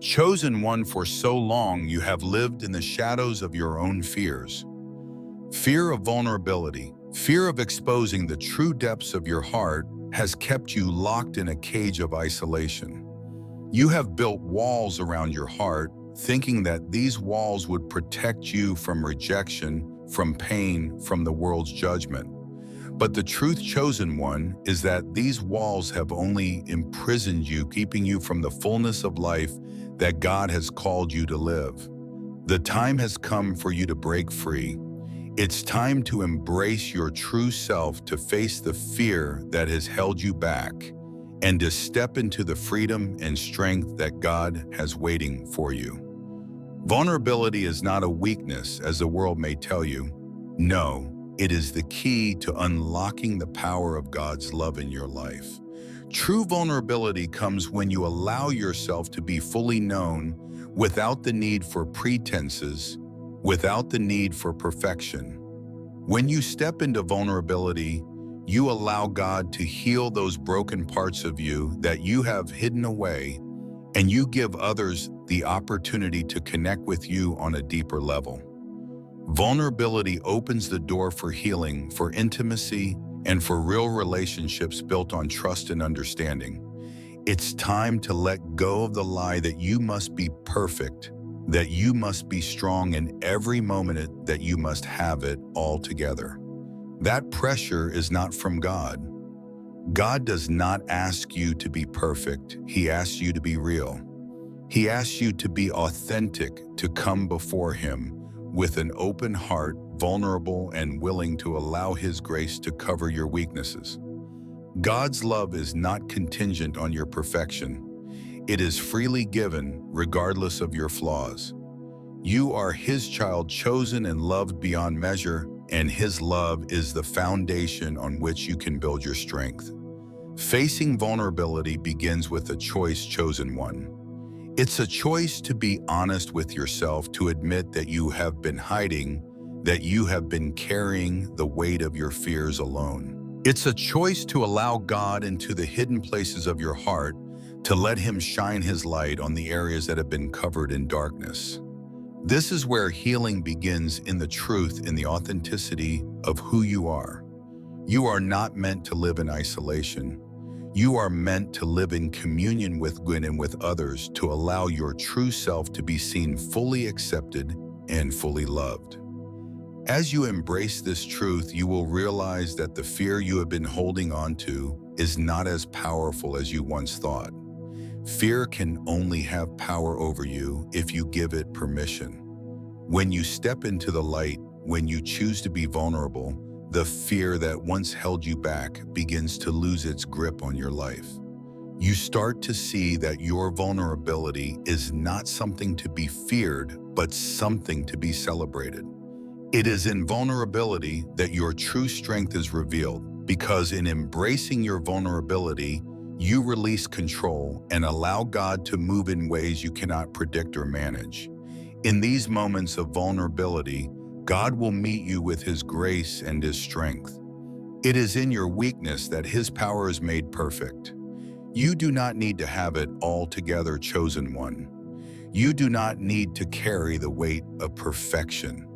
Chosen one, for so long you have lived in the shadows of your own fears. Fear of vulnerability, fear of exposing the true depths of your heart has kept you locked in a cage of isolation. You have built walls around your heart, thinking that these walls would protect you from rejection, from pain, from the world's judgment. But the truth, chosen one, is that these walls have only imprisoned you, keeping you from the fullness of life that God has called you to live. The time has come for you to break free. It's time to embrace your true self, to face the fear that has held you back, and to step into the freedom and strength that God has waiting for you. Vulnerability is not a weakness, as the world may tell you. No, it is the key to unlocking the power of God's love in your life. True vulnerability comes when you allow yourself to be fully known without the need for pretenses, without the need for perfection. When you step into vulnerability, you allow God to heal those broken parts of you that you have hidden away, and you give others the opportunity to connect with you on a deeper level. Vulnerability opens the door for healing, for intimacy, and for real relationships built on trust and understanding. It's time to let go of the lie that you must be perfect, that you must be strong in every moment, that you must have it all together. That pressure is not from God. God does not ask you to be perfect. He asks you to be real. He asks you to be authentic, to come before Him with an open heart, vulnerable and willing to allow His grace to cover your weaknesses. God's love is not contingent on your perfection. It is freely given, regardless of your flaws. You are His child, chosen and loved beyond measure, and His love is the foundation on which you can build your strength. Facing vulnerability begins with a choice, chosen one. It's a choice to be honest with yourself, to admit that you have been hiding, that you have been carrying the weight of your fears alone. It's a choice to allow God into the hidden places of your heart, to let Him shine His light on the areas that have been covered in darkness. This is where healing begins, in the truth, in the authenticity of who you are. You are not meant to live in isolation. You are meant to live in communion with God and with others, to allow your true self to be seen, fully accepted and fully loved. As you embrace this truth, you will realize that the fear you have been holding on to is not as powerful as you once thought. Fear can only have power over you if you give it permission. When you step into the light, when you choose to be vulnerable, the fear that once held you back begins to lose its grip on your life. You start to see that your vulnerability is not something to be feared, but something to be celebrated. It is in vulnerability that your true strength is revealed, because in embracing your vulnerability, you release control and allow God to move in ways you cannot predict or manage. In these moments of vulnerability, God will meet you with His grace and His strength. It is in your weakness that His power is made perfect. You do not need to have it all together, chosen one. You do not need to carry the weight of perfection.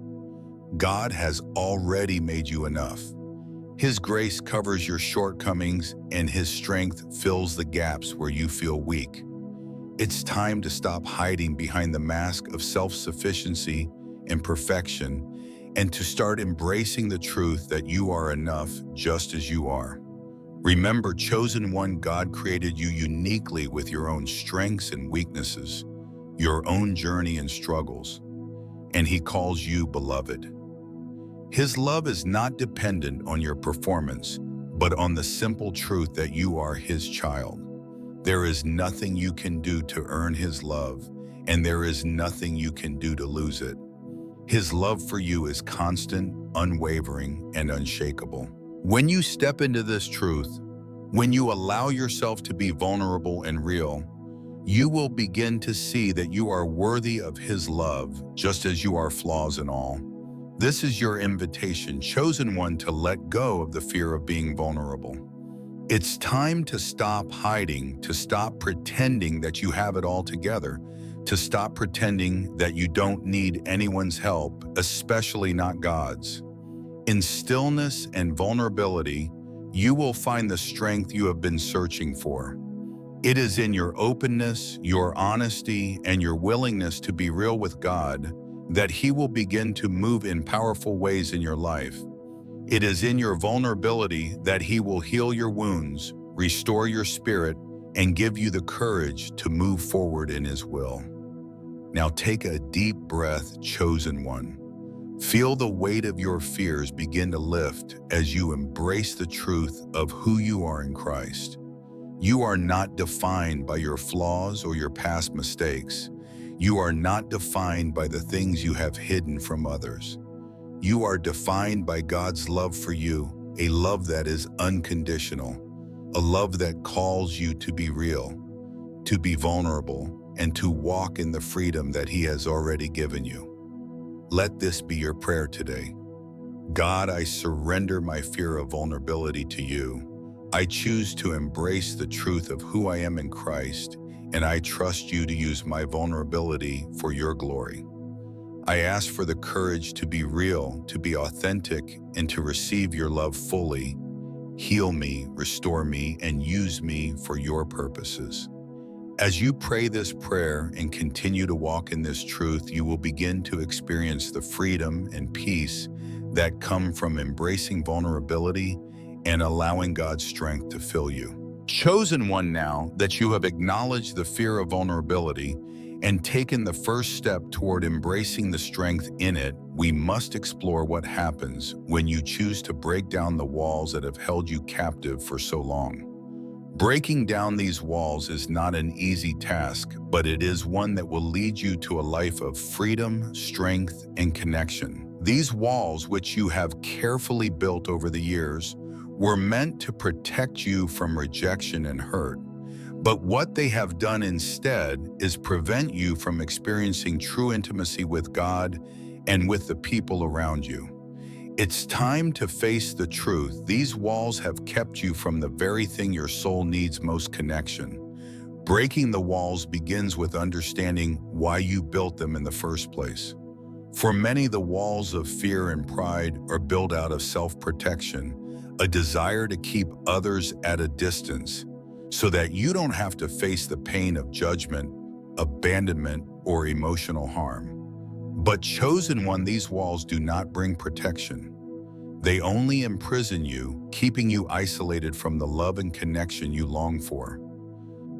God has already made you enough. His grace covers your shortcomings, and His strength fills the gaps where you feel weak. It's time to stop hiding behind the mask of self-sufficiency and perfection, and to start embracing the truth that you are enough just as you are. Remember, chosen one, God created you uniquely with your own strengths and weaknesses, your own journey and struggles, and He calls you beloved. His love is not dependent on your performance, but on the simple truth that you are His child. There is nothing you can do to earn His love, and there is nothing you can do to lose it. His love for you is constant, unwavering, and unshakable. When you step into this truth, when you allow yourself to be vulnerable and real, you will begin to see that you are worthy of His love, just as you are, flaws and all. This is your invitation, chosen one, to let go of the fear of being vulnerable. It's time to stop hiding, to stop pretending that you have it all together, to stop pretending that you don't need anyone's help, especially not God's. In stillness and vulnerability, you will find the strength you have been searching for. It is in your openness, your honesty, and your willingness to be real with God that He will begin to move in powerful ways in your life. It is in your vulnerability that He will heal your wounds, restore your spirit, and give you the courage to move forward in His will. Now take a deep breath, chosen one. Feel the weight of your fears begin to lift as you embrace the truth of who you are in Christ. You are not defined by your flaws or your past mistakes. You are not defined by the things you have hidden from others. You are defined by God's love for you, a love that is unconditional, a love that calls you to be real, to be vulnerable, and to walk in the freedom that He has already given you. Let this be your prayer today. God, I surrender my fear of vulnerability to you. I choose to embrace the truth of who I am in Christ, and I trust you to use my vulnerability for your glory. I ask for the courage to be real, to be authentic, and to receive your love fully. Heal me, restore me, and use me for your purposes. As you pray this prayer and continue to walk in this truth, you will begin to experience the freedom and peace that come from embracing vulnerability and allowing God's strength to fill you. Chosen one, now that you have acknowledged the fear of vulnerability and taken the first step toward embracing the strength in it, we must explore what happens when you choose to break down the walls that have held you captive for so long. Breaking down these walls is not an easy task, but it is one that will lead you to a life of freedom, strength, and connection. These walls, which you have carefully built over the years, were meant to protect you from rejection and hurt. But what they have done instead is prevent you from experiencing true intimacy with God and with the people around you. It's time to face the truth. These walls have kept you from the very thing your soul needs most: connection. Breaking the walls begins with understanding why you built them in the first place. For many, the walls of fear and pride are built out of self-protection, a desire to keep others at a distance so that you don't have to face the pain of judgment, abandonment, or emotional harm. But chosen one, these walls do not bring protection. They only imprison you, keeping you isolated from the love and connection you long for.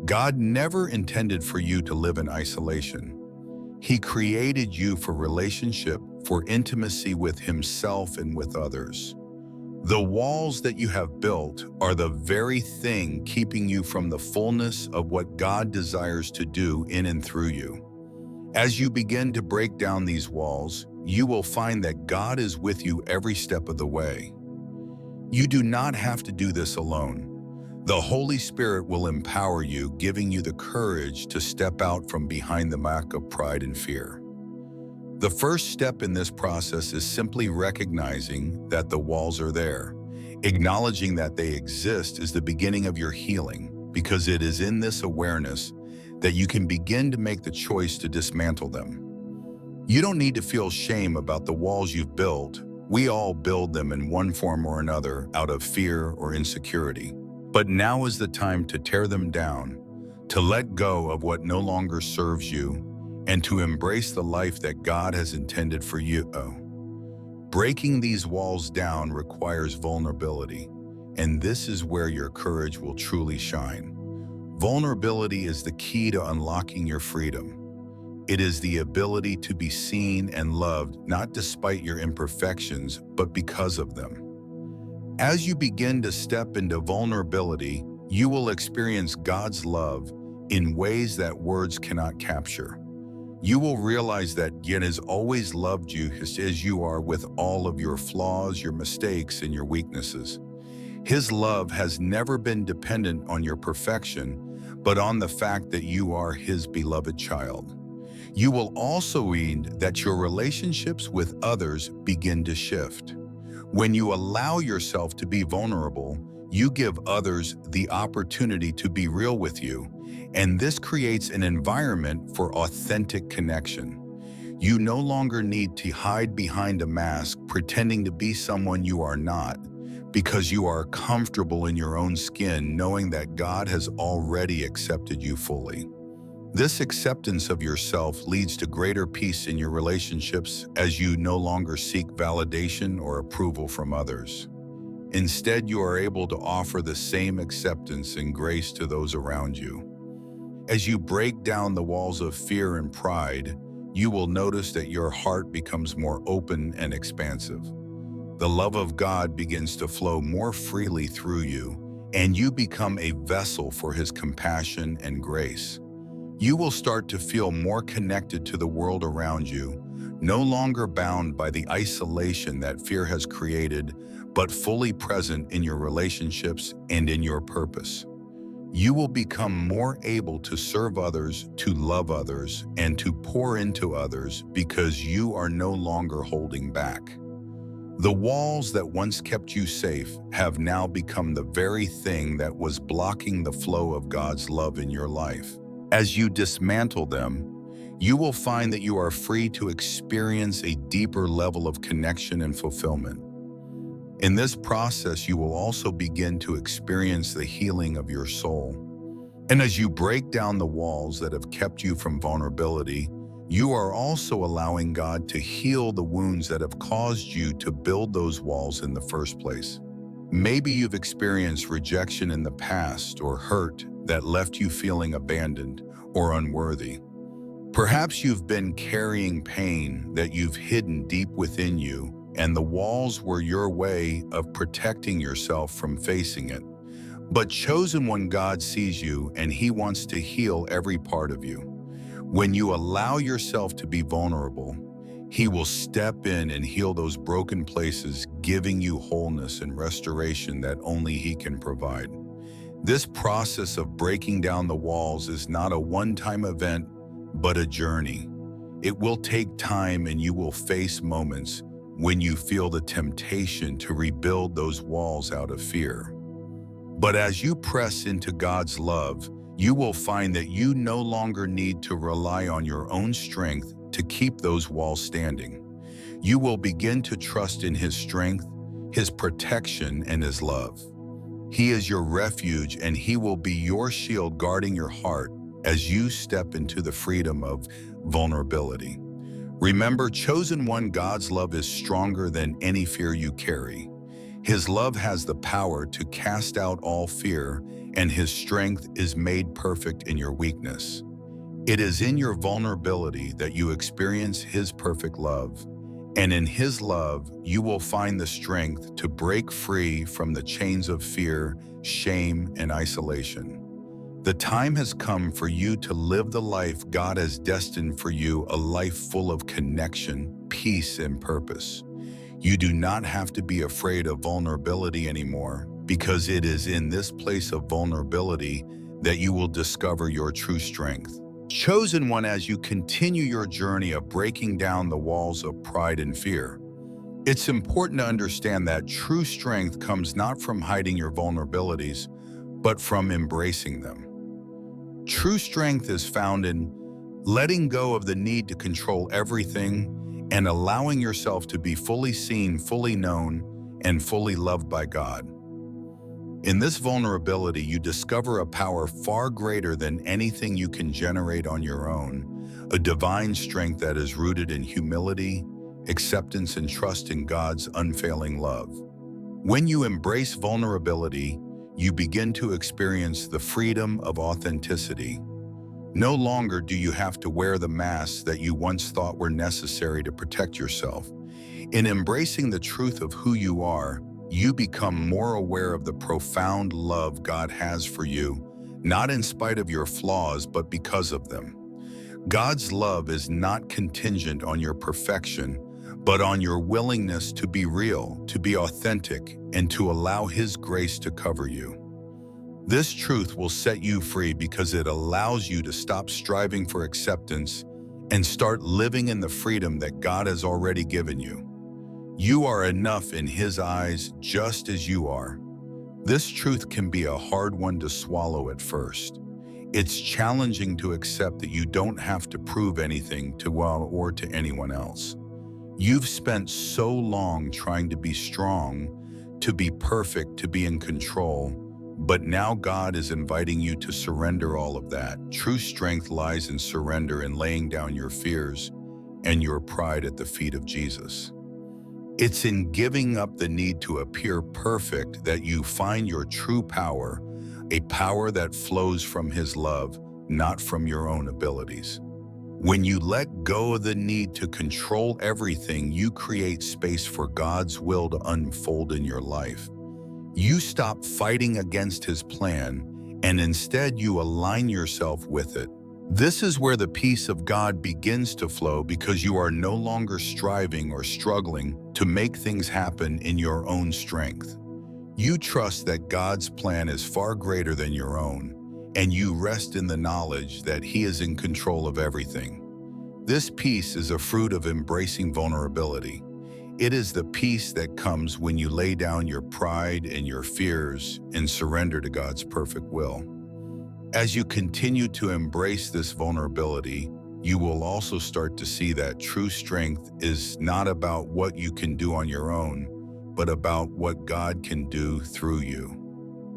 God never intended for you to live in isolation. He created you for relationship, for intimacy with Himself and with others. The walls that you have built are the very thing keeping you from the fullness of what God desires to do in and through you. As you begin to break down these walls, you will find that God is with you every step of the way. You do not have to do this alone. The Holy Spirit will empower you, giving you the courage to step out from behind the mask of pride and fear. The first step in this process is simply recognizing that the walls are there. Acknowledging that they exist is the beginning of your healing, because it is in this awareness that you can begin to make the choice to dismantle them. You don't need to feel shame about the walls you've built. We all build them in one form or another out of fear or insecurity. But now is the time to tear them down, to let go of what no longer serves you, and to embrace the life that God has intended for you. Breaking these walls down requires vulnerability, and this is where your courage will truly shine. Vulnerability is the key to unlocking your freedom. It is the ability to be seen and loved, not despite your imperfections, but because of them. As you begin to step into vulnerability, you will experience God's love in ways that words cannot capture. You will realize that He has always loved you as you are, with all of your flaws, your mistakes, and your weaknesses. His love has never been dependent on your perfection, but on the fact that you are His beloved child. You will also find that your relationships with others begin to shift. When you allow yourself to be vulnerable, You give others the opportunity to be real with you, and this creates an environment for authentic connection. You no longer need to hide behind a mask pretending to be someone you are not, because you are comfortable in your own skin knowing that God has already accepted you fully. This acceptance of yourself leads to greater peace in your relationships as you no longer seek validation or approval from others. Instead, you are able to offer the same acceptance and grace to those around you. As you break down the walls of fear and pride, you will notice that your heart becomes more open and expansive. The love of God begins to flow more freely through you, and you become a vessel for His compassion and grace. You will start to feel more connected to the world around you, no longer bound by the isolation that fear has created, but fully present in your relationships and in your purpose. You will become more able to serve others, to love others, and to pour into others because you are no longer holding back. The walls that once kept you safe have now become the very thing that was blocking the flow of God's love in your life. As you dismantle them, you will find that you are free to experience a deeper level of connection and fulfillment. In this process, you will also begin to experience the healing of your soul. And as you break down the walls that have kept you from vulnerability, you are also allowing God to heal the wounds that have caused you to build those walls in the first place. Maybe you've experienced rejection in the past or hurt that left you feeling abandoned or unworthy. Perhaps you've been carrying pain that you've hidden deep within you, and the walls were your way of protecting yourself from facing it. But chosen one, God sees you and He wants to heal every part of you. When you allow yourself to be vulnerable, He will step in and heal those broken places, giving you wholeness and restoration that only He can provide. This process of breaking down the walls is not a one-time event, but a journey. It will take time, and you will face moments when you feel the temptation to rebuild those walls out of fear. But as you press into God's love, you will find that you no longer need to rely on your own strength to keep those walls standing. You will begin to trust in His strength, His protection, and His love. He is your refuge, and He will be your shield guarding your heart as you step into the freedom of vulnerability. Remember, chosen one, God's love is stronger than any fear you carry. His love has the power to cast out all fear, and His strength is made perfect in your weakness. It is in your vulnerability that you experience His perfect love, and in His love, you will find the strength to break free from the chains of fear, shame, and isolation. The time has come for you to live the life God has destined for you, a life full of connection, peace, and purpose. You do not have to be afraid of vulnerability anymore, because it is in this place of vulnerability that you will discover your true strength. Chosen one, as you continue your journey of breaking down the walls of pride and fear, it's important to understand that true strength comes not from hiding your vulnerabilities, but from embracing them. True strength is found in letting go of the need to control everything and allowing yourself to be fully seen, fully known, and fully loved by God. In this vulnerability, you discover a power far greater than anything you can generate on your own, a divine strength that is rooted in humility, acceptance, and trust in God's unfailing love. When you embrace vulnerability, you begin to experience the freedom of authenticity. No longer do you have to wear the masks that you once thought were necessary to protect yourself. In embracing the truth of who you are, you become more aware of the profound love God has for you, not in spite of your flaws, but because of them. God's love is not contingent on your perfection, but on your willingness to be real, to be authentic, and to allow His grace to cover you. This truth will set you free because it allows you to stop striving for acceptance and start living in the freedom that God has already given you. You are enough in His eyes just as you are. This truth can be a hard one to swallow at first. It's challenging to accept that you don't have to prove anything to well or to anyone else. You've spent so long trying to be strong, to be perfect, to be in control, but now God is inviting you to surrender all of that. True strength lies in surrender and laying down your fears and your pride at the feet of Jesus. It's in giving up the need to appear perfect that you find your true power, a power that flows from His love, not from your own abilities. When you let go of the need to control everything, you create space for God's will to unfold in your life. You stop fighting against His plan, and instead you align yourself with it. This is where the peace of God begins to flow, because you are no longer striving or struggling to make things happen in your own strength. You trust that God's plan is far greater than your own, and you rest in the knowledge that He is in control of everything. This peace is a fruit of embracing vulnerability. It is the peace that comes when you lay down your pride and your fears and surrender to God's perfect will. As you continue to embrace this vulnerability, you will also start to see that true strength is not about what you can do on your own, but about what God can do through you.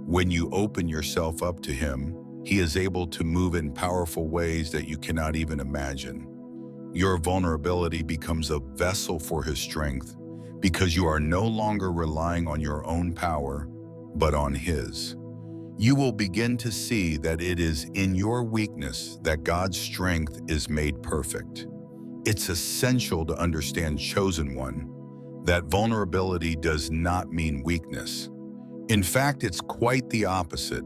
When you open yourself up to Him, He is able to move in powerful ways that you cannot even imagine. Your vulnerability becomes a vessel for His strength, because you are no longer relying on your own power, but on His. You will begin to see that it is in your weakness that God's strength is made perfect. It's essential to understand, chosen one, that vulnerability does not mean weakness. In fact, it's quite the opposite.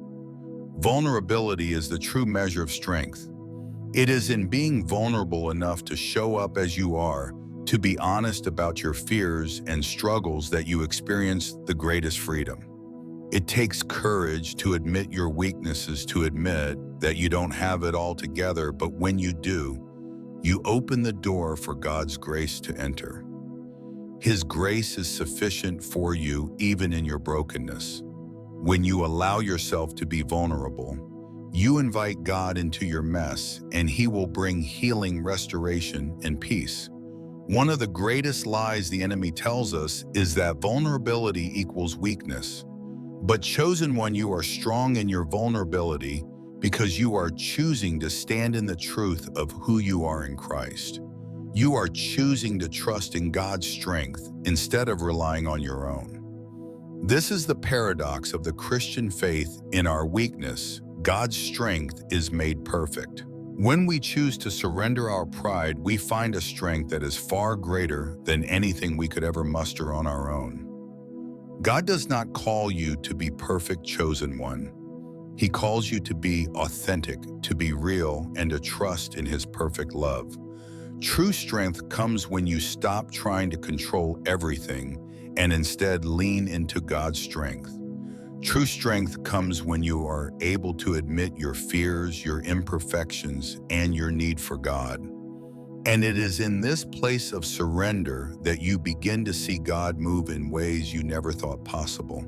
Vulnerability is the true measure of strength. It is in being vulnerable enough to show up as you are, to be honest about your fears and struggles, that you experience the greatest freedom. It takes courage to admit your weaknesses, to admit that you don't have it all together, but when you do, you open the door for God's grace to enter. His grace is sufficient for you even in your brokenness. When you allow yourself to be vulnerable, you invite God into your mess, and He will bring healing, restoration, and peace. One of the greatest lies the enemy tells us is that vulnerability equals weakness. But chosen one, you are strong in your vulnerability because you are choosing to stand in the truth of who you are in Christ. You are choosing to trust in God's strength instead of relying on your own. This is the paradox of the Christian faith. In our weakness, God's strength is made perfect. When we choose to surrender our pride, we find a strength that is far greater than anything we could ever muster on our own. God does not call you to be perfect, chosen one. He calls you to be authentic, to be real, and to trust in His perfect love. True strength comes when you stop trying to control everything and instead lean into God's strength. True strength comes when you are able to admit your fears, your imperfections, and your need for God. And it is in this place of surrender that you begin to see God move in ways you never thought possible.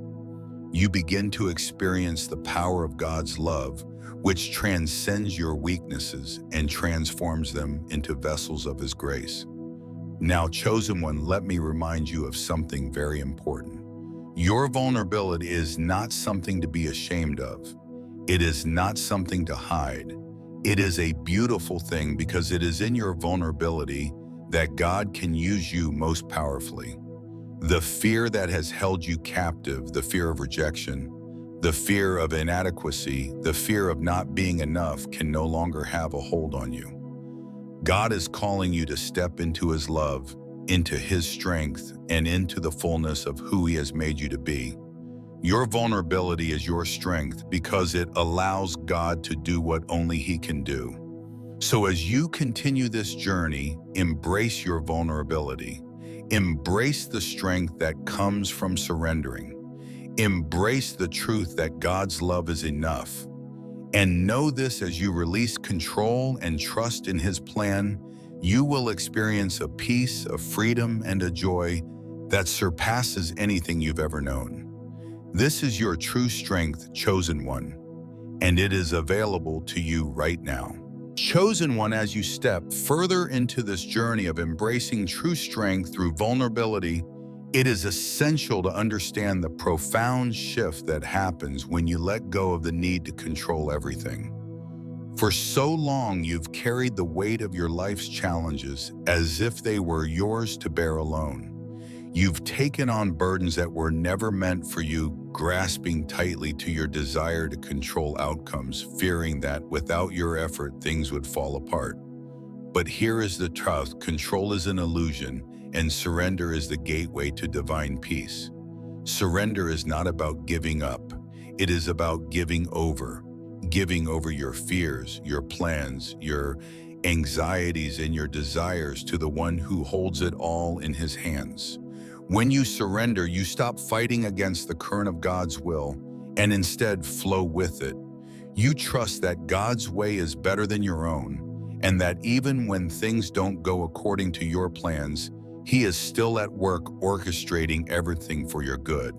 You begin to experience the power of God's love, which transcends your weaknesses and transforms them into vessels of His grace. Now, chosen one, let me remind you of something very important. Your vulnerability is not something to be ashamed of. It is not something to hide. It is a beautiful thing, because it is in your vulnerability that God can use you most powerfully. The fear that has held you captive, the fear of rejection, the fear of inadequacy, the fear of not being enough, can no longer have a hold on you. God is calling you to step into His love, into His strength, and into the fullness of who He has made you to be. Your vulnerability is your strength because it allows God to do what only He can do. So as you continue this journey, embrace your vulnerability. Embrace the strength that comes from surrendering. Embrace the truth that God's love is enough. And know this: as you release control and trust in His plan, you will experience a peace, a freedom, and a joy that surpasses anything you've ever known. This is your true strength, chosen one, and it is available to you right now. Chosen one, as you step further into this journey of embracing true strength through vulnerability, it is essential to understand the profound shift that happens when you let go of the need to control everything. For so long, you've carried the weight of your life's challenges as if they were yours to bear alone. You've taken on burdens that were never meant for you, grasping tightly to your desire to control outcomes, fearing that without your effort, things would fall apart. But here is the truth: control is an illusion, and surrender is the gateway to divine peace. Surrender is not about giving up. It is about giving over your fears, your plans, your anxieties, and your desires to the one who holds it all in his hands. When you surrender, you stop fighting against the current of God's will and instead flow with it. You trust that God's way is better than your own, and that even when things don't go according to your plans, He is still at work orchestrating everything for your good.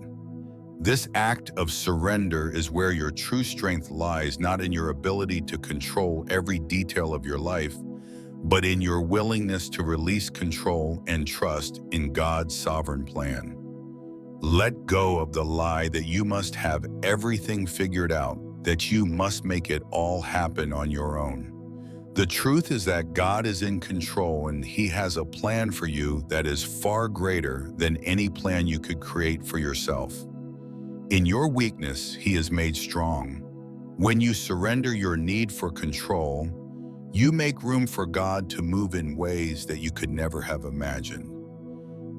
This act of surrender is where your true strength lies, not in your ability to control every detail of your life, but in your willingness to release control and trust in God's sovereign plan. Let go of the lie that you must have everything figured out, that you must make it all happen on your own. The truth is that God is in control, and He has a plan for you that is far greater than any plan you could create for yourself. In your weakness, He is made strong. When you surrender your need for control, you make room for God to move in ways that you could never have imagined.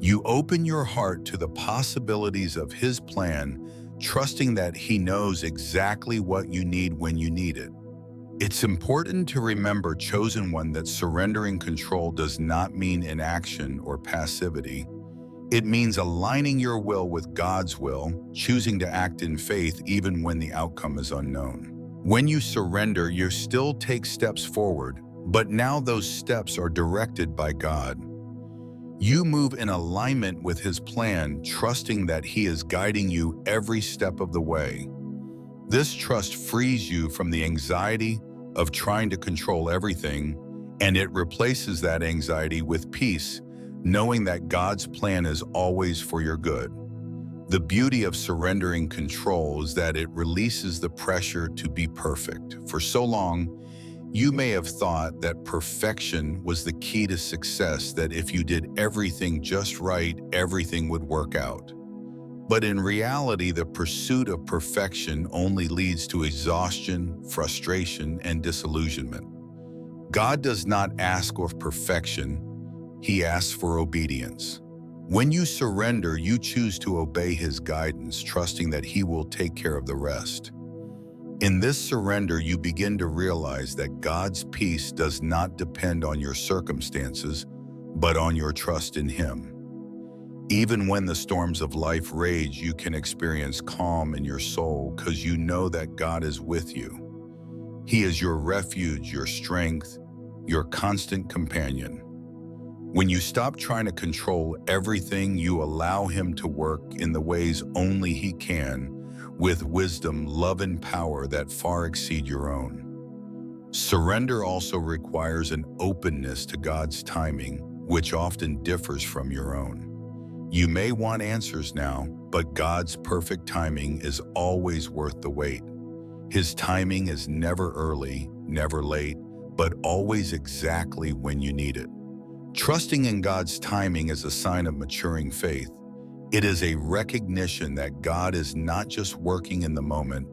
You open your heart to the possibilities of His plan, trusting that He knows exactly what you need when you need it. It's important to remember, chosen one, that surrendering control does not mean inaction or passivity. It means aligning your will with God's will, choosing to act in faith even when the outcome is unknown. When you surrender, you still take steps forward, but now those steps are directed by God. You move in alignment with His plan, trusting that He is guiding you every step of the way. This trust frees you from the anxiety of trying to control everything, and it replaces that anxiety with peace, knowing that God's plan is always for your good. The beauty of surrendering control is that it releases the pressure to be perfect. For so long, you may have thought that perfection was the key to success, that if you did everything just right, everything would work out. But in reality, the pursuit of perfection only leads to exhaustion, frustration, and disillusionment. God does not ask for perfection, He asks for obedience. When you surrender, you choose to obey His guidance, trusting that He will take care of the rest. In this surrender, you begin to realize that God's peace does not depend on your circumstances, but on your trust in Him. Even when the storms of life rage, you can experience calm in your soul because you know that God is with you. He is your refuge, your strength, your constant companion. When you stop trying to control everything, you allow Him to work in the ways only He can, with wisdom, love, and power that far exceed your own. Surrender also requires an openness to God's timing, which often differs from your own. You may want answers now, but God's perfect timing is always worth the wait. His timing is never early, never late, but always exactly when you need it. Trusting in God's timing is a sign of maturing faith. It is a recognition that God is not just working in the moment,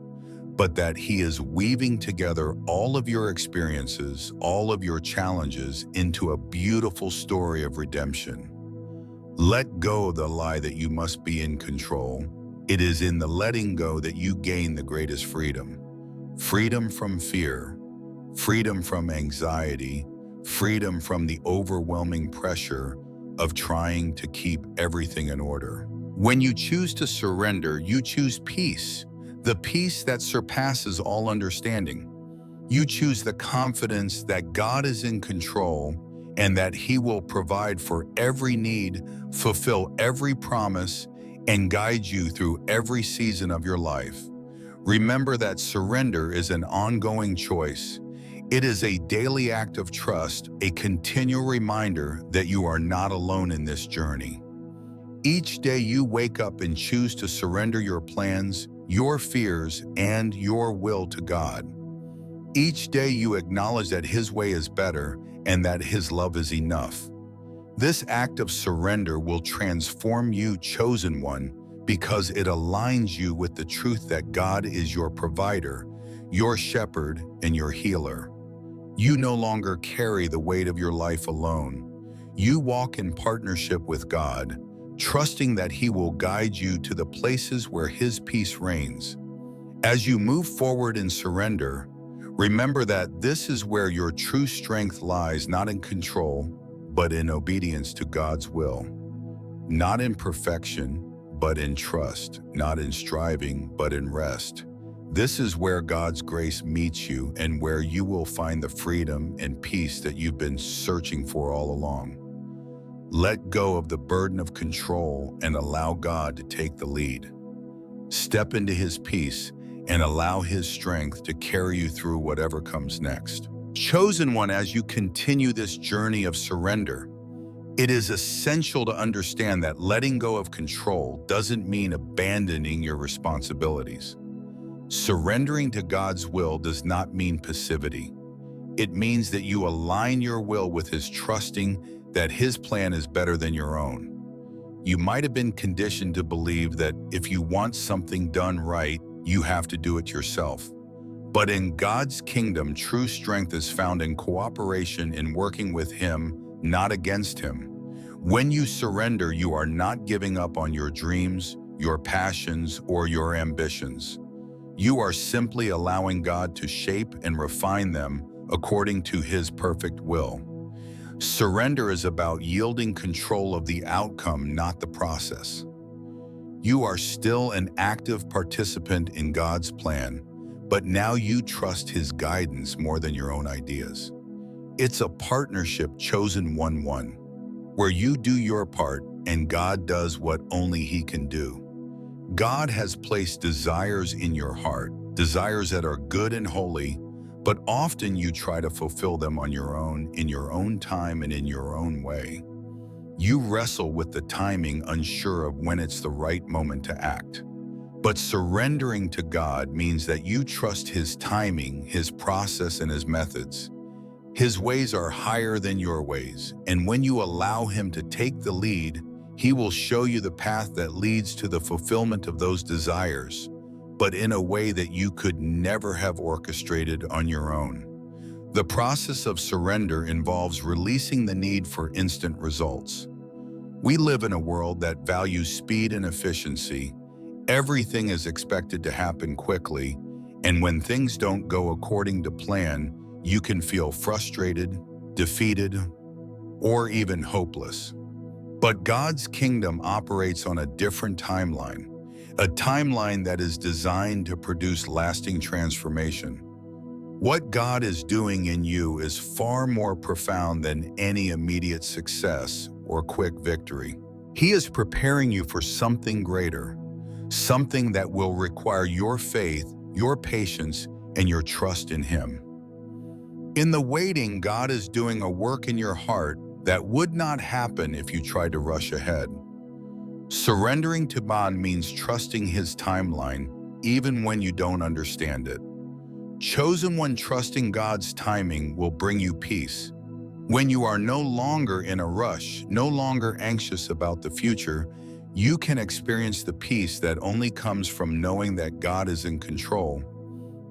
but that He is weaving together all of your experiences, all of your challenges, into a beautiful story of redemption. Let go of the lie that you must be in control. It is in the letting go that you gain the greatest freedom. Freedom from fear, freedom from anxiety, freedom from the overwhelming pressure of trying to keep everything in order. When you choose to surrender, you choose peace, the peace that surpasses all understanding. You choose the confidence that God is in control and that He will provide for every need, fulfill every promise, and guide you through every season of your life. Remember that surrender is an ongoing choice. It is a daily act of trust, a continual reminder that you are not alone in this journey. Each day you wake up and choose to surrender your plans, your fears, and your will to God. Each day you acknowledge that His way is better and that His love is enough. This act of surrender will transform you, chosen one, because it aligns you with the truth that God is your provider, your shepherd, and your healer. You no longer carry the weight of your life alone. You walk in partnership with God, trusting that He will guide you to the places where His peace reigns. As you move forward in surrender, remember that this is where your true strength lies, not in control, but in obedience to God's will. Not in perfection, but in trust. Not in striving, but in rest. This is where God's grace meets you and where you will find the freedom and peace that you've been searching for all along. Let go of the burden of control and allow God to take the lead. Step into His peace and allow His strength to carry you through whatever comes next. Chosen one, as you continue this journey of surrender, it is essential to understand that letting go of control doesn't mean abandoning your responsibilities. Surrendering to God's will does not mean passivity. It means that you align your will with His, trusting that His plan is better than your own. You might have been conditioned to believe that if you want something done right, you have to do it yourself. But in God's kingdom, true strength is found in cooperation, in working with Him, not against Him. When you surrender, you are not giving up on your dreams, your passions, or your ambitions. You are simply allowing God to shape and refine them according to His perfect will. Surrender is about yielding control of the outcome, not the process. You are still an active participant in God's plan, but now you trust His guidance more than your own ideas. It's a partnership, chosen one, where you do your part and God does what only He can do. God has placed desires in your heart, desires that are good and holy, but often you try to fulfill them on your own, in your own time and in your own way. You wrestle with the timing, unsure of when it's the right moment to act. But surrendering to God means that you trust His timing, His process, and His methods. His ways are higher than your ways, and when you allow Him to take the lead, He will show you the path that leads to the fulfillment of those desires, but in a way that you could never have orchestrated on your own. The process of surrender involves releasing the need for instant results. We live in a world that values speed and efficiency. Everything is expected to happen quickly, and when things don't go according to plan, you can feel frustrated, defeated, or even hopeless. But God's kingdom operates on a different timeline, a timeline that is designed to produce lasting transformation. What God is doing in you is far more profound than any immediate success or quick victory. He is preparing you for something greater, something that will require your faith, your patience, and your trust in Him. In the waiting, God is doing a work in your heart that would not happen if you tried to rush ahead. Surrendering to God means trusting His timeline, even when you don't understand it. Chosen one, trusting God's timing will bring you peace. When you are no longer in a rush, no longer anxious about the future, you can experience the peace that only comes from knowing that God is in control.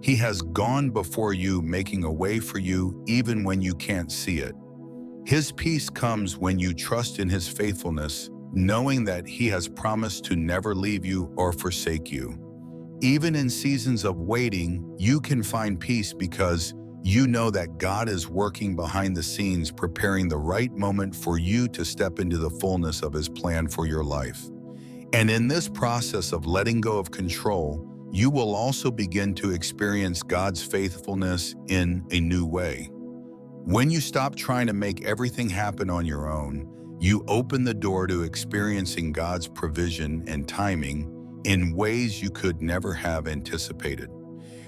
He has gone before you, making a way for you even when you can't see it. His peace comes when you trust in His faithfulness, knowing that He has promised to never leave you or forsake you. Even in seasons of waiting, you can find peace because you know that God is working behind the scenes, preparing the right moment for you to step into the fullness of His plan for your life. And in this process of letting go of control, you will also begin to experience God's faithfulness in a new way. When you stop trying to make everything happen on your own, You open the door to experiencing God's provision and timing in ways you could never have anticipated.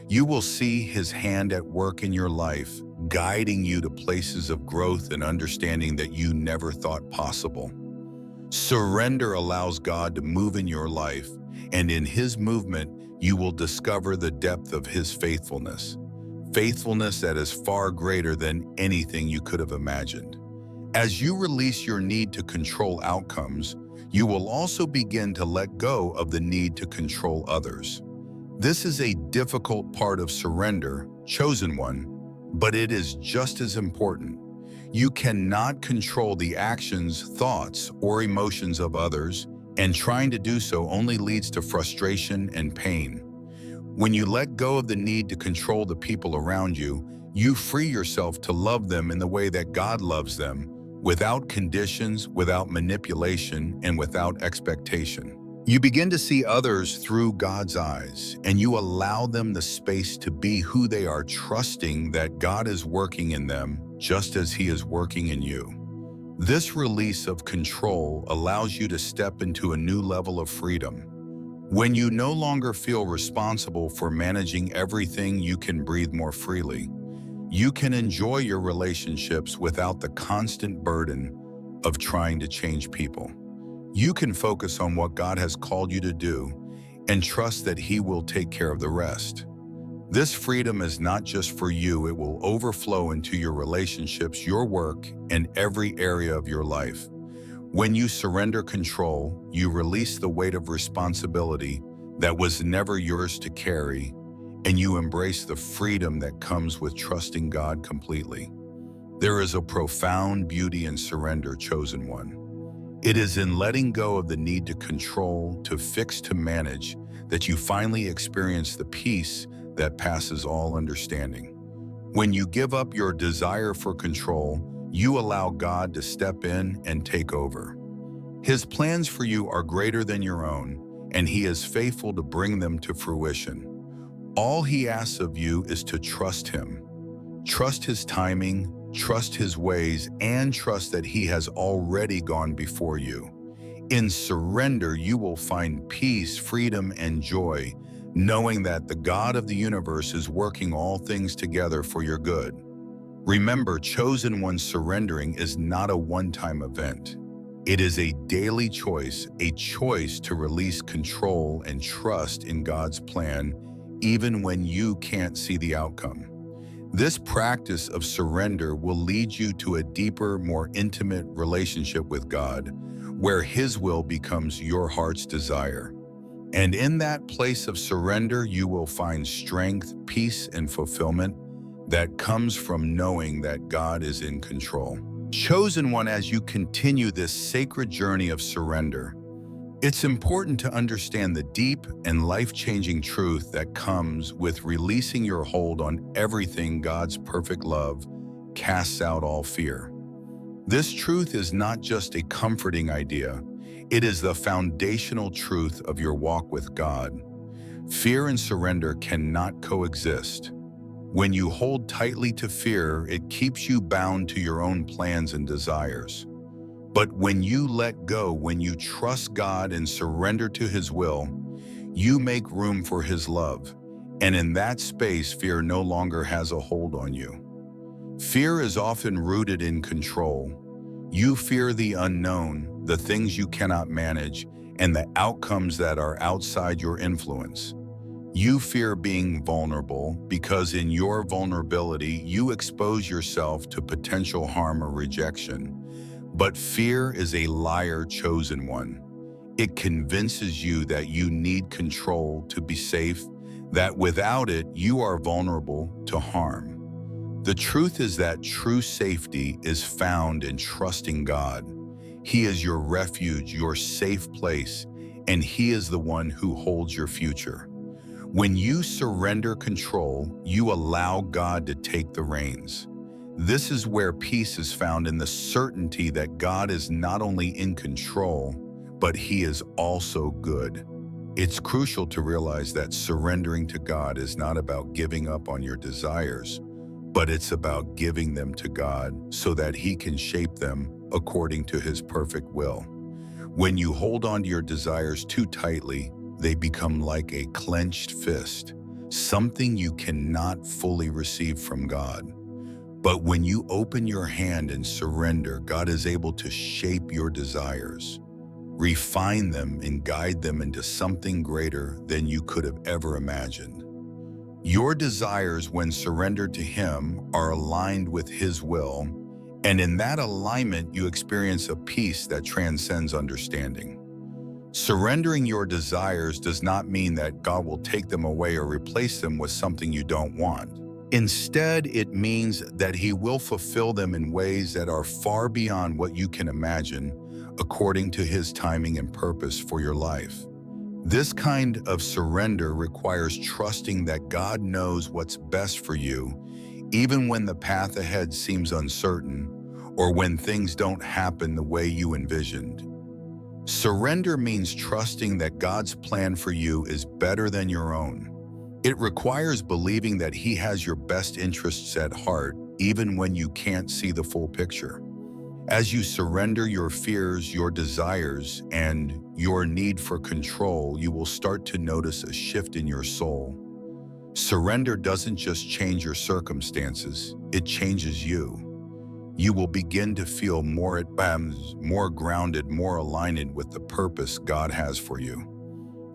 You will see His hand at work in your life, guiding you to places of growth and understanding that you never thought possible. Surrender allows God to move in your life, and in His movement, you will discover the depth of His faithfulness. Faithfulness that is far greater than anything you could have imagined. As you release your need to control outcomes, you will also begin to let go of the need to control others. This is a difficult part of surrender, chosen one, but it is just as important. You cannot control the actions, thoughts, or emotions of others, and trying to do so only leads to frustration and pain. When you let go of the need to control the people around you, you free yourself to love them in the way that God loves them, without conditions, without manipulation, and without expectation. You begin to see others through God's eyes, and you allow them the space to be who they are, trusting that God is working in them just as He is working in you. This release of control allows you to step into a new level of freedom. When you no longer feel responsible for managing everything, you can breathe more freely. You can enjoy your relationships without the constant burden of trying to change people. You can focus on what God has called you to do and trust that He will take care of the rest. This freedom is not just for you, it will overflow into your relationships, your work, and every area of your life. When you surrender control, you release the weight of responsibility that was never yours to carry, and you embrace the freedom that comes with trusting God completely. There is a profound beauty in surrender, chosen one. It is in letting go of the need to control, to fix, to manage, that you finally experience the peace that passes all understanding. When you give up your desire for control, you allow God to step in and take over. His plans for you are greater than your own, and He is faithful to bring them to fruition. All He asks of you is to trust Him. Trust His timing, trust His ways, and trust that He has already gone before you. In surrender, you will find peace, freedom, and joy, knowing that the God of the universe is working all things together for your good. Remember, chosen one, surrendering is not a one-time event. It is a daily choice, a choice to release control and trust in God's plan, even when you can't see the outcome. This practice of surrender will lead you to a deeper, more intimate relationship with God, where His will becomes your heart's desire. And in that place of surrender, you will find strength, peace, and fulfillment that comes from knowing that God is in control. Chosen one, as you continue this sacred journey of surrender, it's important to understand the deep and life-changing truth that comes with releasing your hold on everything. God's perfect love casts out all fear. This truth is not just a comforting idea, it is the foundational truth of your walk with God. Fear and surrender cannot coexist. When you hold tightly to fear, it keeps you bound to your own plans and desires. But when you let go, when you trust God and surrender to His will, you make room for His love. And in that space, fear no longer has a hold on you. Fear is often rooted in control. You fear the unknown, the things you cannot manage, and the outcomes that are outside your influence. You fear being vulnerable because in your vulnerability, you expose yourself to potential harm or rejection. But fear is a liar, chosen one. It convinces you that you need control to be safe, that without it, you are vulnerable to harm. The truth is that true safety is found in trusting God. He is your refuge, your safe place, and He is the one who holds your future. When you surrender control, you allow God to take the reins. This is where peace is found, in the certainty that God is not only in control, but He is also good. It's crucial to realize that surrendering to God is not about giving up on your desires, but it's about giving them to God so that He can shape them according to his perfect will. When you hold on to your desires too tightly, they become like a clenched fist, something you cannot fully receive from God. But when you open your hand and surrender, God is able to shape your desires, refine them, and guide them into something greater than you could have ever imagined. Your desires, when surrendered to Him, are aligned with His will, and in that alignment, you experience a peace that transcends understanding. Surrendering your desires does not mean that God will take them away or replace them with something you don't want. Instead, it means that He will fulfill them in ways that are far beyond what you can imagine, according to His timing and purpose for your life. This kind of surrender requires trusting that God knows what's best for you, even when the path ahead seems uncertain or when things don't happen the way you envisioned. Surrender means trusting that God's plan for you is better than your own. It requires believing that He has your best interests at heart, even when you can't see the full picture. As you surrender your fears, your desires, and your need for control, you will start to notice a shift in your soul. Surrender doesn't just change your circumstances, it changes you. You will begin to feel more at balance, more grounded, more aligned with the purpose God has for you.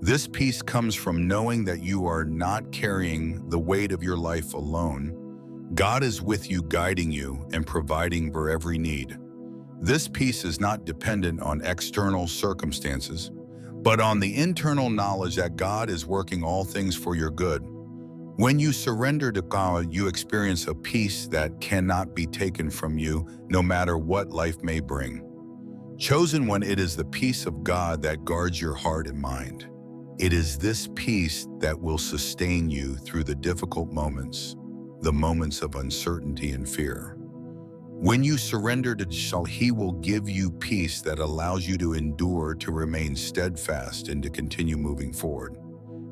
This peace comes from knowing that you are not carrying the weight of your life alone. God is with you, guiding you and providing for every need. This peace is not dependent on external circumstances, but on the internal knowledge that God is working all things for your good. When you surrender to God, you experience a peace that cannot be taken from you, no matter what life may bring. Chosen one, it is the peace of God that guards your heart and mind. It is this peace that will sustain you through the difficult moments, the moments of uncertainty and fear. When you surrender to God, He will give you peace that allows you to endure, to remain steadfast, and to continue moving forward.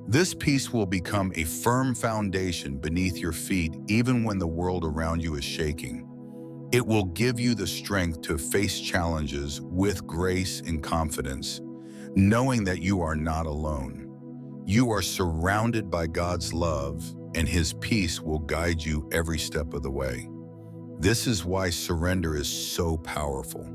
This peace will become a firm foundation beneath your feet, even when the world around you is shaking. It will give you the strength to face challenges with grace and confidence, knowing that you are not alone. You are surrounded by God's love, and His peace will guide you every step of the way. This is why surrender is so powerful.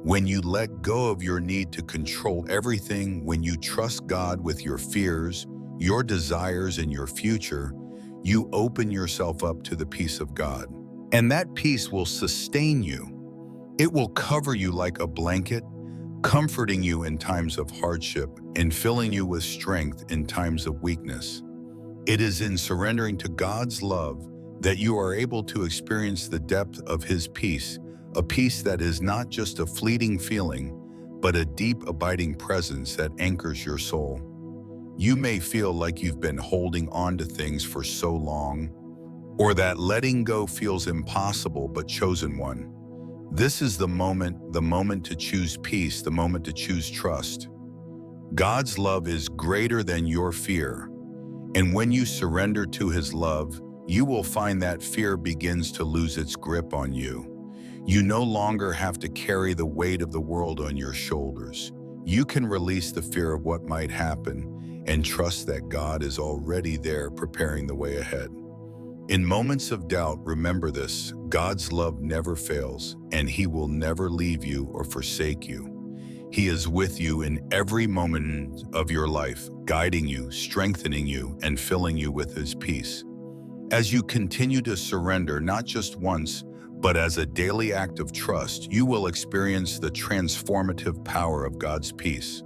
When you let go of your need to control everything, when you trust God with your fears, your desires, and your future, you open yourself up to the peace of God. And that peace will sustain you. It will cover you like a blanket, comforting you in times of hardship and filling you with strength in times of weakness. It is in surrendering to God's love that you are able to experience the depth of His peace, a peace that is not just a fleeting feeling, but a deep, abiding presence that anchors your soul. You may feel like you've been holding on to things for so long, or that letting go feels impossible, but chosen one. This is the moment to choose peace, the moment to choose trust. God's love is greater than your fear, and when you surrender to His love, you will find that fear begins to lose its grip on you. You no longer have to carry the weight of the world on your shoulders. You can release the fear of what might happen and trust that God is already there preparing the way ahead. In moments of doubt, remember this: God's love never fails, and He will never leave you or forsake you. He is with you in every moment of your life, guiding you, strengthening you, and filling you with His peace. As you continue to surrender, not just once, but as a daily act of trust, you will experience the transformative power of God's peace.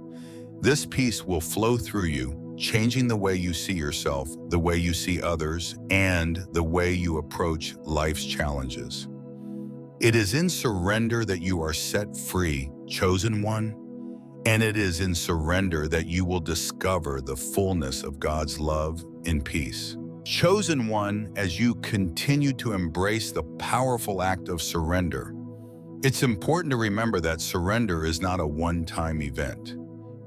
This peace will flow through you, changing the way you see yourself, the way you see others, and the way you approach life's challenges. It is in surrender that you are set free, chosen one, and it is in surrender that you will discover the fullness of God's love and peace. Chosen one, as you continue to embrace the powerful act of surrender, it's important to remember that surrender is not a one-time event.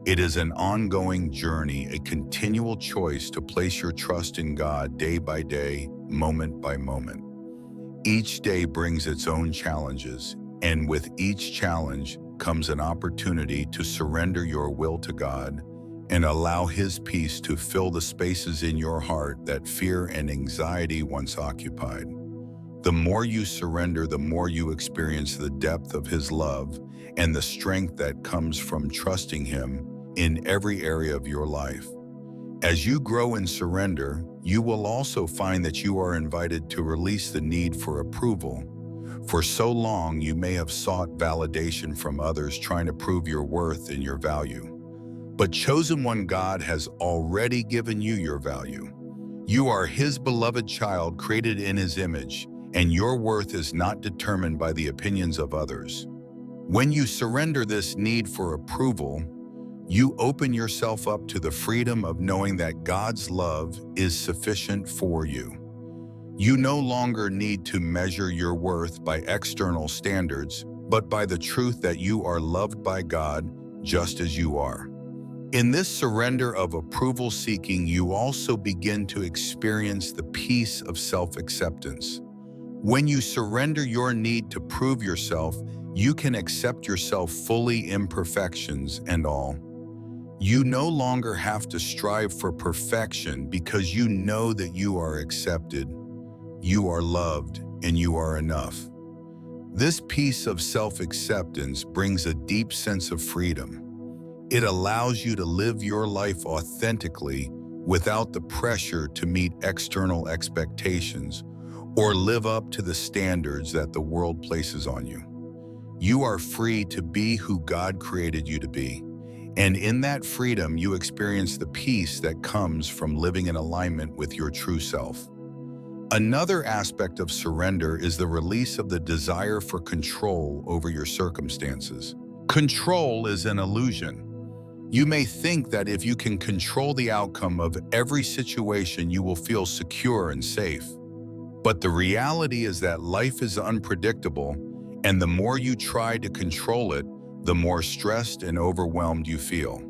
It is an ongoing journey, a continual choice to place your trust in God day by day, moment by moment. Each day brings its own challenges. And with each challenge comes an opportunity to surrender your will to God and allow His peace to fill the spaces in your heart that fear and anxiety once occupied. The more you surrender, the more you experience the depth of His love and the strength that comes from trusting Him in every area of your life. As you grow in surrender, you will also find that you are invited to release the need for approval. For so long, you may have sought validation from others, trying to prove your worth and your value. But chosen one, God has already given you your value. You are His beloved child, created in His image, and your worth is not determined by the opinions of others. When you surrender this need for approval, you open yourself up to the freedom of knowing that God's love is sufficient for you. You no longer need to measure your worth by external standards, but by the truth that you are loved by God just as you are. In this surrender of approval seeking, you also begin to experience the peace of self-acceptance. When you surrender your need to prove yourself, you can accept yourself fully, imperfections and all. You no longer have to strive for perfection because you know that you are accepted, you are loved, and you are enough. This peace of self-acceptance brings a deep sense of freedom. It allows you to live your life authentically without the pressure to meet external expectations or live up to the standards that the world places on you. You are free to be who God created you to be. And in that freedom, you experience the peace that comes from living in alignment with your true self. Another aspect of surrender is the release of the desire for control over your circumstances. Control is an illusion. You may think that if you can control the outcome of every situation, you will feel secure and safe. But the reality is that life is unpredictable, and the more you try to control it, the more stressed and overwhelmed you feel.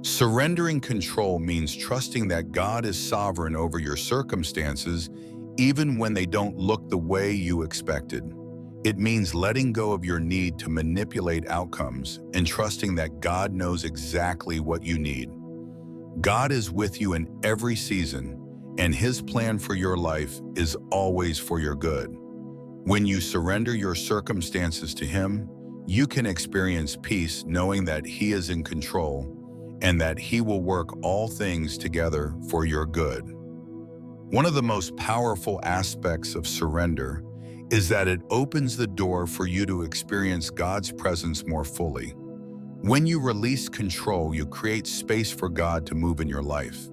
Surrendering control means trusting that God is sovereign over your circumstances, even when they don't look the way you expected. It means letting go of your need to manipulate outcomes and trusting that God knows exactly what you need. God is with you in every season, and His plan for your life is always for your good. When you surrender your circumstances to Him, you can experience peace knowing that He is in control and that He will work all things together for your good. One of the most powerful aspects of surrender is that it opens the door for you to experience God's presence more fully. When you release control, you create space for God to move in your life.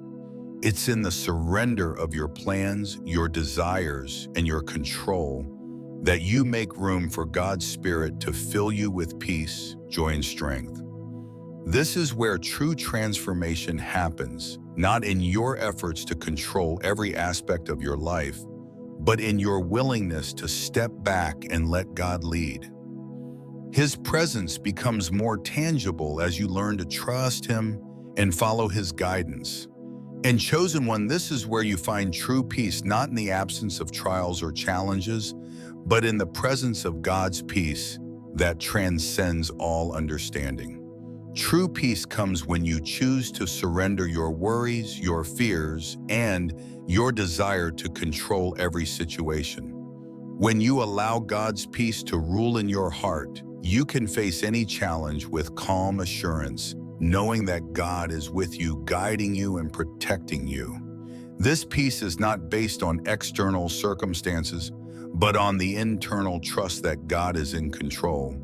It's in the surrender of your plans, your desires, and your control that you make room for God's Spirit to fill you with peace, joy, and strength. This is where true transformation happens, not in your efforts to control every aspect of your life, but in your willingness to step back and let God lead. His presence becomes more tangible as you learn to trust Him and follow His guidance. And chosen one, this is where you find true peace, not in the absence of trials or challenges, but in the presence of God's peace that transcends all understanding. True peace comes when you choose to surrender your worries, your fears, and your desire to control every situation. When you allow God's peace to rule in your heart, you can face any challenge with calm assurance, knowing that God is with you, guiding you and protecting you. This peace is not based on external circumstances, but on the internal trust that God is in control.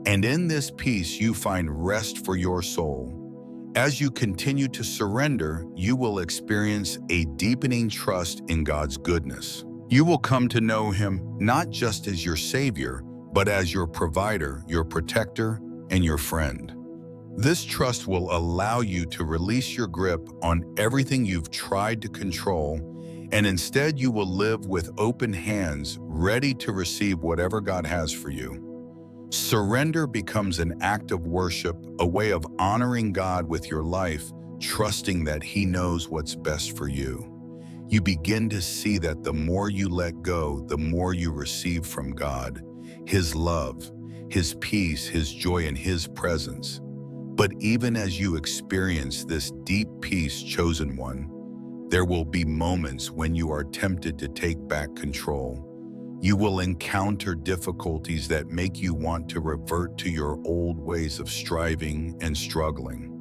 And in this peace, you find rest for your soul. As you continue to surrender, you will experience a deepening trust in God's goodness. You will come to know Him not just as your Savior, but as your provider, your protector, and your friend. This trust will allow you to release your grip on everything you've tried to control, and instead you will live with open hands, ready to receive whatever God has for you. Surrender becomes an act of worship, a way of honoring God with your life, trusting that He knows what's best for you. You begin to see that the more you let go, the more you receive from God, His love, His peace, His joy, and His presence. But even as you experience this deep peace, chosen one, there will be moments when you are tempted to take back control. You will encounter difficulties that make you want to revert to your old ways of striving and struggling.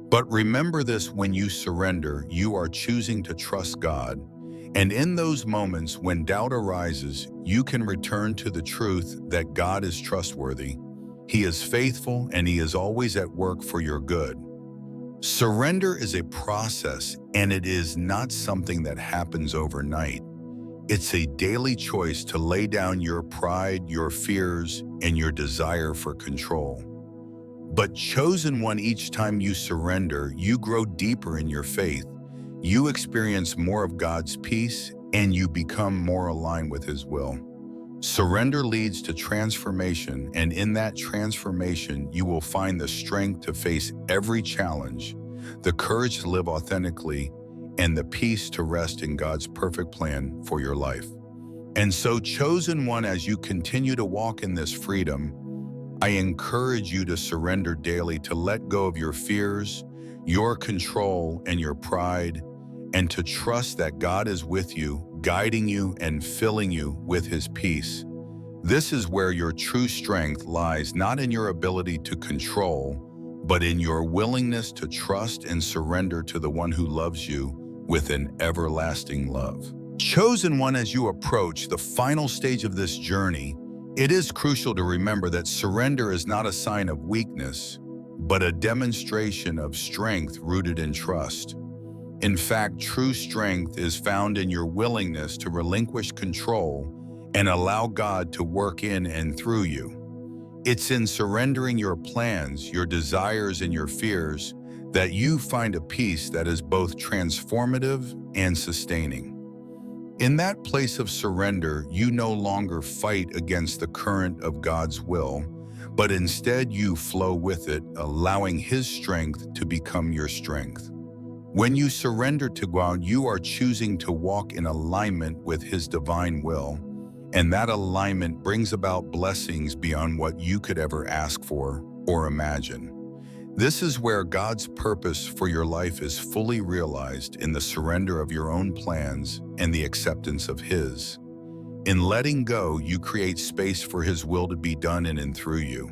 But remember this: when you surrender, you are choosing to trust God. And in those moments when doubt arises, you can return to the truth that God is trustworthy, He is faithful, and He is always at work for your good. Surrender is a process, and it is not something that happens overnight. It's a daily choice to lay down your pride, your fears, and your desire for control. But chosen one, each time you surrender, you grow deeper in your faith. You experience more of God's peace, and you become more aligned with His will. Surrender leads to transformation, and in that transformation, you will find the strength to face every challenge, the courage to live authentically, and the peace to rest in God's perfect plan for your life. And so, chosen one, as you continue to walk in this freedom, I encourage you to surrender daily, to let go of your fears, your control, and your pride, and to trust that God is with you, guiding you and filling you with His peace. This is where your true strength lies, not in your ability to control, but in your willingness to trust and surrender to the one who loves you with an everlasting love. Chosen one, as you approach the final stage of this journey, it is crucial to remember that surrender is not a sign of weakness, but a demonstration of strength rooted in trust. In fact, true strength is found in your willingness to relinquish control and allow God to work in and through you. It's in surrendering your plans, your desires, and your fears that you find a peace that is both transformative and sustaining. In that place of surrender, you no longer fight against the current of God's will, but instead you flow with it, allowing His strength to become your strength. When you surrender to God, you are choosing to walk in alignment with His divine will, and that alignment brings about blessings beyond what you could ever ask for or imagine. This is where God's purpose for your life is fully realized, in the surrender of your own plans and the acceptance of His. In letting go, you create space for His will to be done in and through you.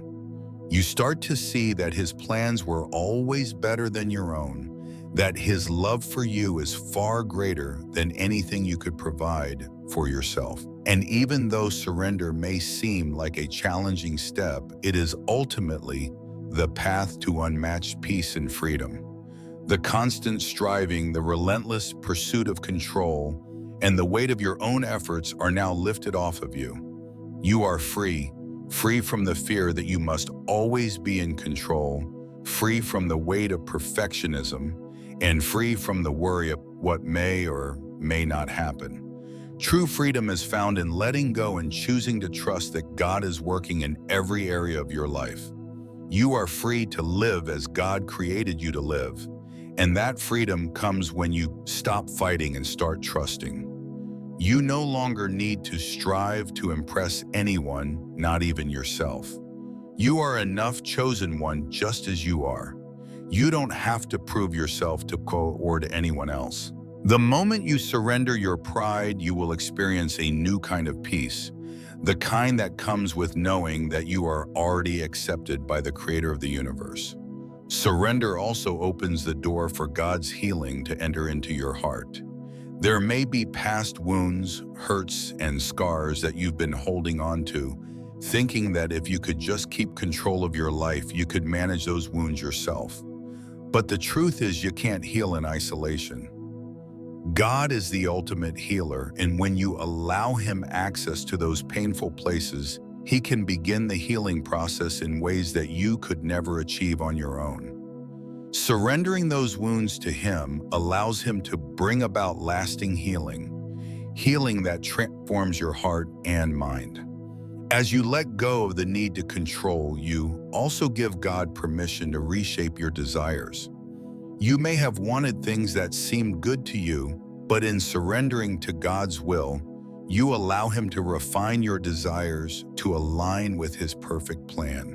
You start to see that His plans were always better than your own, that His love for you is far greater than anything you could provide for yourself. And even though surrender may seem like a challenging step, it is ultimately the path to unmatched peace and freedom. The constant striving, the relentless pursuit of control, and the weight of your own efforts are now lifted off of you. You are free from the fear that you must always be in control, free from the weight of perfectionism, and free from the worry of what may or may not happen. True freedom is found in letting go and choosing to trust that God is working in every area of your life. You are free to live as God created you to live, and that freedom comes when you stop fighting and start trusting. You no longer need to strive to impress anyone, not even yourself. You are enough, chosen one, just as you are. You don't have to prove yourself to God or to anyone else. The moment you surrender your pride, you will experience a new kind of peace, the kind that comes with knowing that you are already accepted by the Creator of the universe. Surrender also opens the door for God's healing to enter into your heart. There may be past wounds, hurts, and scars that you've been holding on to, thinking that if you could just keep control of your life, you could manage those wounds yourself. But the truth is, you can't heal in isolation. God is the ultimate healer, and when you allow Him access to those painful places, He can begin the healing process in ways that you could never achieve on your own. Surrendering those wounds to Him allows Him to bring about lasting healing that transforms your heart and mind. As you let go of the need to control, you also give God permission to reshape your desires. You may have wanted things that seemed good to you, but in surrendering to God's will, You allow him to refine your desires to align with his perfect plan.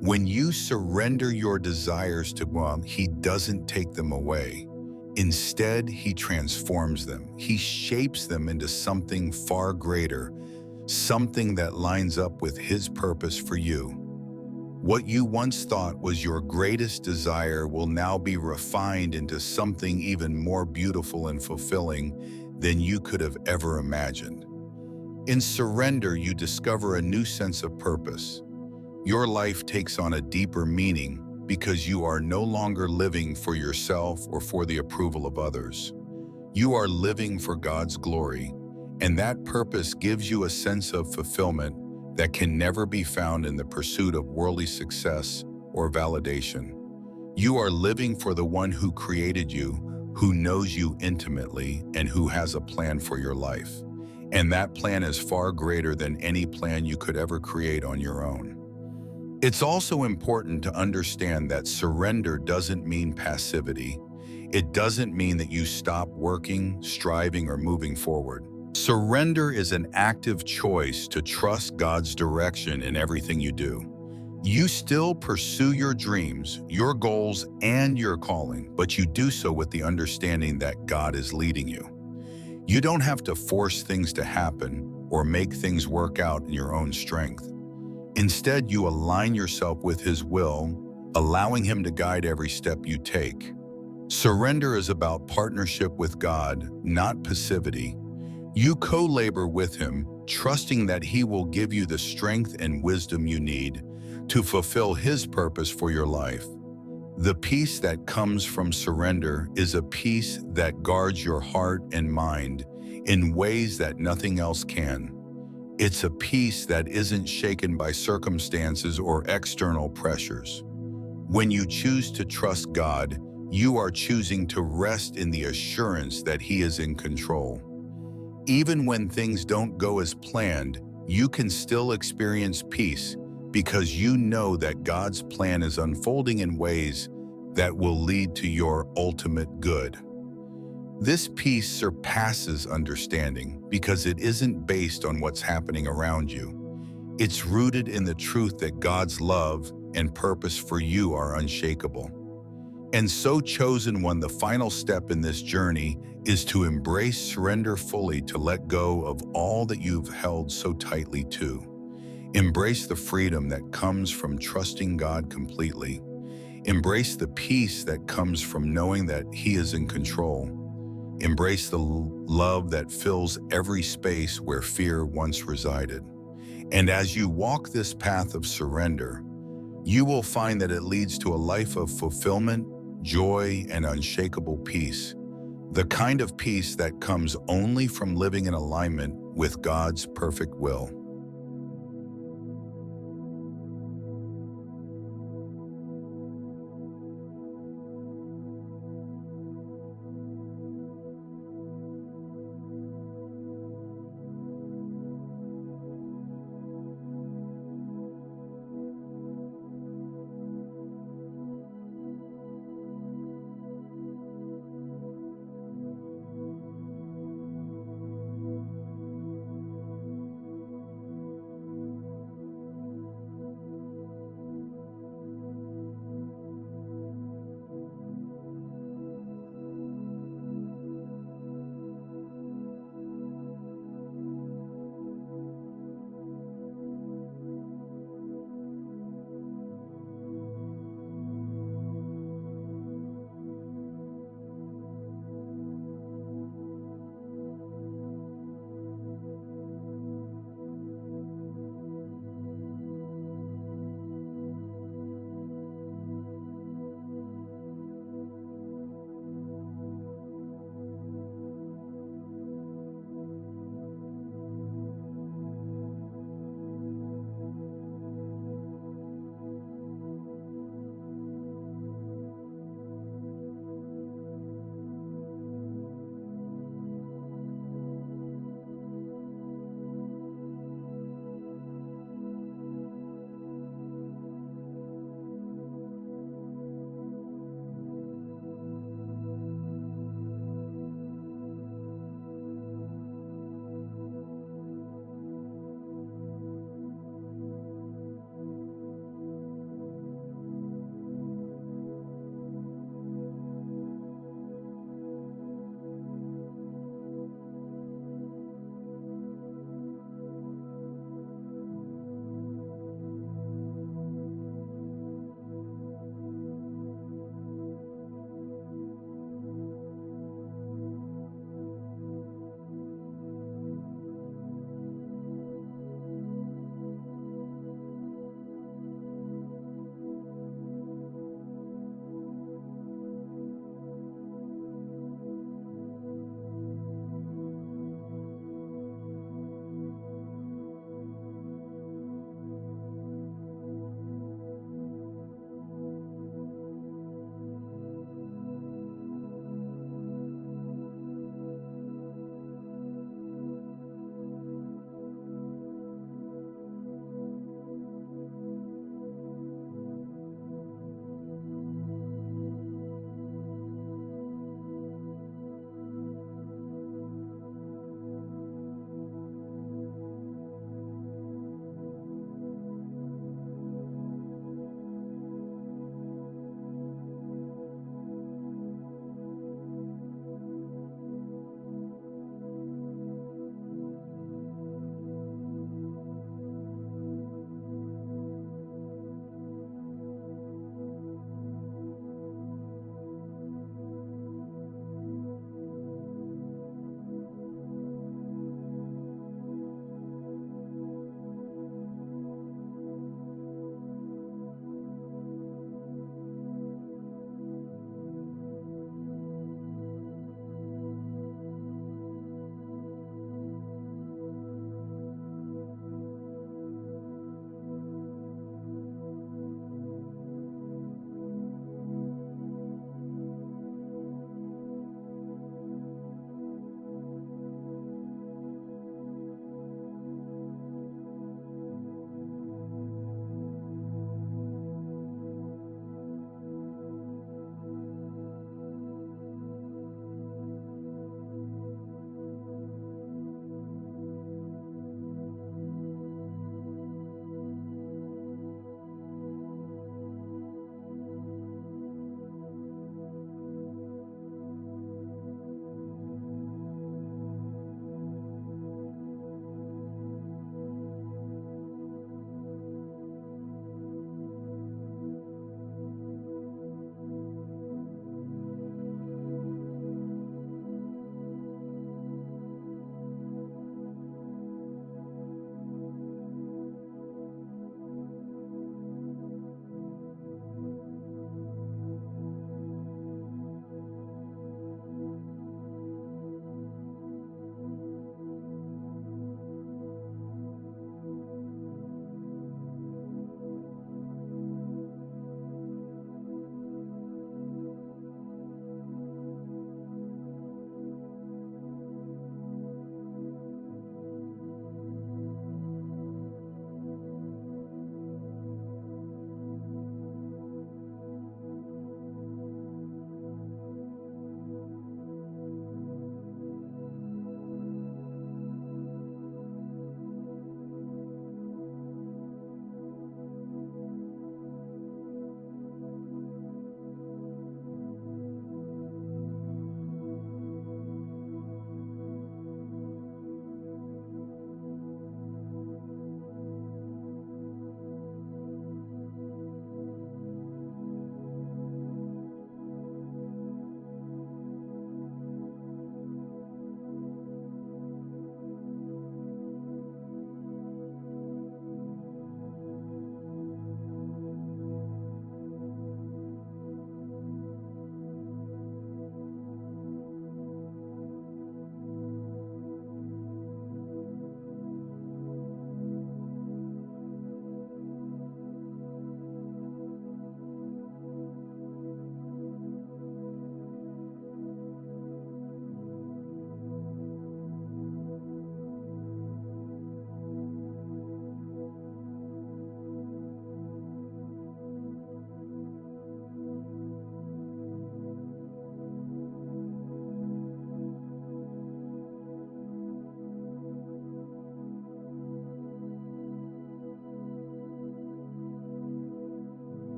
When you surrender your desires to God, he doesn't take them away. Instead, he transforms them. He shapes them into something far greater, something that lines up with his purpose for you. What you once thought was your greatest desire will now be refined into something even more beautiful and fulfilling than you could have ever imagined. In surrender, you discover a new sense of purpose. Your life takes on a deeper meaning because you are no longer living for yourself or for the approval of others. You are living for God's glory, and that purpose gives you a sense of fulfillment that can never be found in the pursuit of worldly success or validation. You are living for the one who created you, who knows you intimately, and who has a plan for your life. And that plan is far greater than any plan you could ever create on your own. It's also important to understand that surrender doesn't mean passivity. It doesn't mean that you stop working, striving, or moving forward. Surrender is an active choice to trust God's direction in everything you do. You still pursue your dreams, your goals, and your calling, but you do so with the understanding that God is leading you. You don't have to force things to happen or make things work out in your own strength. Instead, you align yourself with his will, allowing him to guide every step you take. Surrender is about partnership with God, not passivity. You co-labor with him, trusting that he will give you the strength and wisdom you need to fulfill his purpose for your life. The peace that comes from surrender is a peace that guards your heart and mind in ways that nothing else can. It's a peace that isn't shaken by circumstances or external pressures. When you choose to trust God, you are choosing to rest in the assurance that he is in control. Even when things don't go as planned, you can still experience peace because you know that God's plan is unfolding in ways that will lead to your ultimate good. This peace surpasses understanding because it isn't based on what's happening around you. It's rooted in the truth that God's love and purpose for you are unshakable. And so, chosen one, the final step in this journey is to embrace surrender fully, to let go of all that you've held so tightly to. Embrace the freedom that comes from trusting God completely. Embrace the peace that comes from knowing that he is in control. Embrace the love that fills every space where fear once resided. And as you walk this path of surrender, you will find that it leads to a life of fulfillment, joy, and unshakable peace. The kind of peace that comes only from living in alignment with God's perfect will.